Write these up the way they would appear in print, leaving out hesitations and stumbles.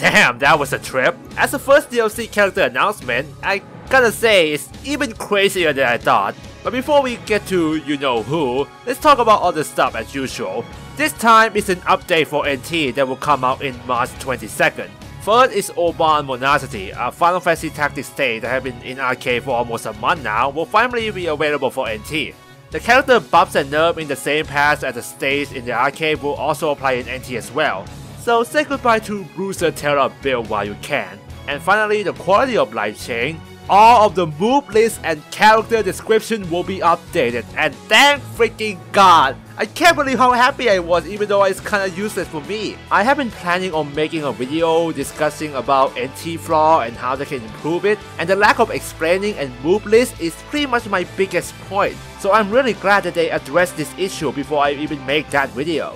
Damn, that was a trip. As the first DLC character announcement, I gotta say it's even crazier than I thought. But before we get to you-know-who, let's talk about other stuff as usual. This time it's an update for NT that will come out in March 22nd. First is Urban Monacity, a Final Fantasy Tactics stage that has been in arcade for almost a month now, will finally be available for NT. The character buffs and nerfs in the same path as the stage in the arcade will also apply in NT as well. So say goodbye to Bruiser Terror build while you can. And finally, the quality of life change. All of the move list and character description will be updated, and thank freaking god! I can't believe how happy I was, even though it's kinda useless for me. I have been planning on making a video discussing about NT flaw and how they can improve it, and the lack of explaining and move list is pretty much my biggest point. So I'm really glad that they addressed this issue before I even make that video.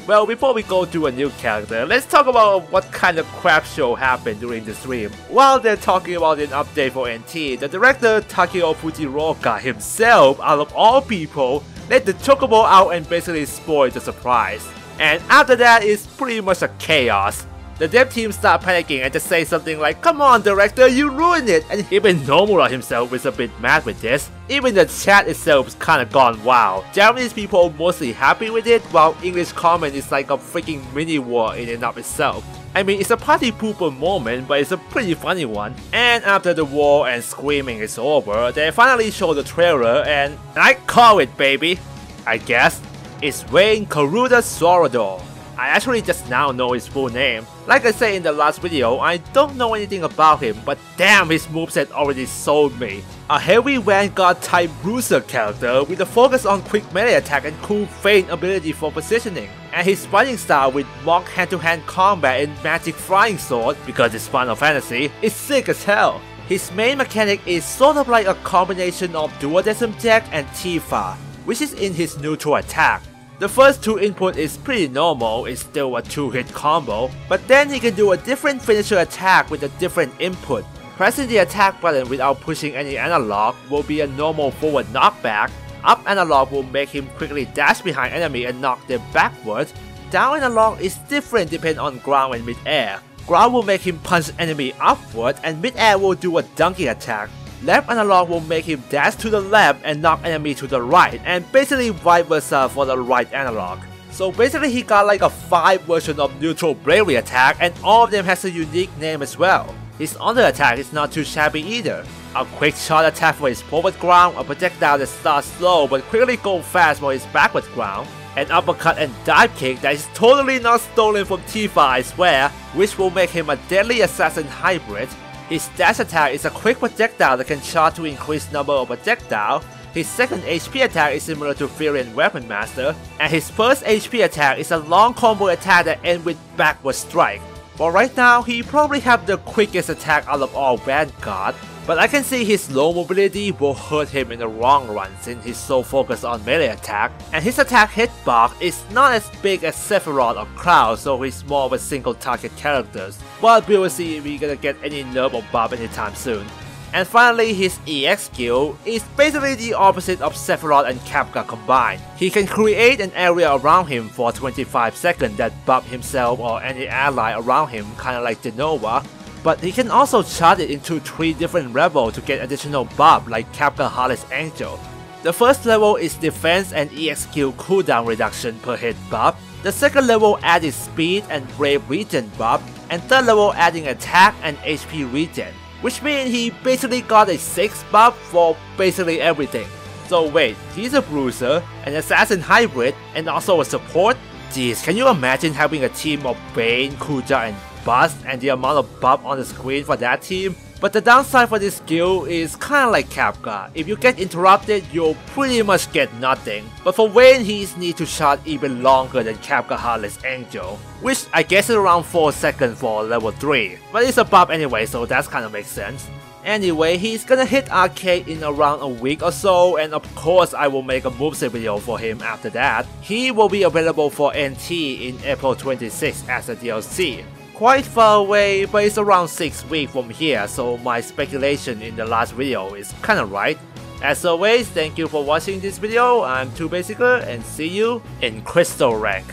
Well, before we go to a new character, let's talk about what kind of crap show happened during the stream. While they're talking about an update for NT, the director Takeo Fujiroka himself, out of all people, let the Chocobo out and basically spoiled the surprise. And after that, it's pretty much a chaos. The dev team start panicking and just say something like, "Come on director, you ruined it!" And even Nomura himself is a bit mad with this. Even the chat itself is kinda gone wild. Japanese people mostly happy with it, while English comment is like a freaking mini war in and of itself. I mean, it's a party pooper moment, but it's a pretty funny one. And after the war and screaming is over, they finally show the trailer and I call it, baby! I guess it's Vayne Karuda Sorador. I actually just now know his full name. Like I said in the last video, I don't know anything about him, but damn, his moveset already sold me. A heavy vanguard type bruiser character with a focus on quick melee attack and cool feint ability for positioning. And his fighting style with mock hand-to-hand combat and magic flying sword, because it's Final Fantasy, is sick as hell. His main mechanic is sort of like a combination of duodecim jack and Tifa, which is in his neutral attack. The first two input is pretty normal, it's still a 2-hit combo, but then he can do a different finisher attack with a different input. Pressing the attack button without pushing any analog will be a normal forward knockback, up analog will make him quickly dash behind enemy and knock them backwards, down analog is different depending on ground and mid-air. Ground will make him punch enemy upward and mid-air will do a dunking attack. Left analog will make him dash to the left and knock enemy to the right, and basically vice versa for the right analog. So basically he got like a 5 version of neutral bravery attack, and all of them has a unique name as well. His other attack is not too shabby either. A quick shot attack for his forward ground, a projectile that starts slow but quickly goes fast for his backward ground, an uppercut and dive kick that is totally not stolen from Tifa, I swear, which will make him a deadly assassin hybrid. His dash attack is a quick projectile that can charge to increase number of projectile. His second HP attack is similar to Furion Weapon Master, and his first HP attack is a long combo attack that ends with backward strike. But right now, he probably have the quickest attack out of all Vanguard, but I can see his low mobility will hurt him in the long run since he's so focused on melee attack, and his attack hitbox is not as big as Sephiroth or Cloud, so he's more of a single target character. But we will see if we're gonna get any nerf or buff anytime soon. And finally, his EX skill is basically the opposite of Sephiroth and Kafka combined. He can create an area around him for 25 seconds that buff himself or any ally around him, kinda like Genova, but he can also chart it into 3 different levels to get additional buff like Kafka Heartless Angel. The first level is defense and EX skill cooldown reduction per hit buff, the second level added speed and brave regen buff, and third level adding attack and HP regen. Which means he basically got a 6 buff for basically everything. So wait, he's a bruiser, an assassin hybrid, and also a support? Jeez, can you imagine having a team of Vayne, Kuja, and Bust and the amount of buff on the screen for that team? But the downside for this skill is kinda like Kafka. If you get interrupted, you'll pretty much get nothing. But for Vayne, he needs to charge even longer than Kafka Heartless Angel, which I guess is around 4 seconds for level 3. But it's a buff anyway, so that kinda makes sense. Anyway, he's gonna hit arcade in around a week or so, and of course I will make a moveset video for him after that. He will be available for NT in April 26th as a DLC. Quite far away, but it's around 6 weeks from here, so my speculation in the last video is kinda right. As always, thank you for watching this video, I'm 2Basicer, and see you in Crystal Rank.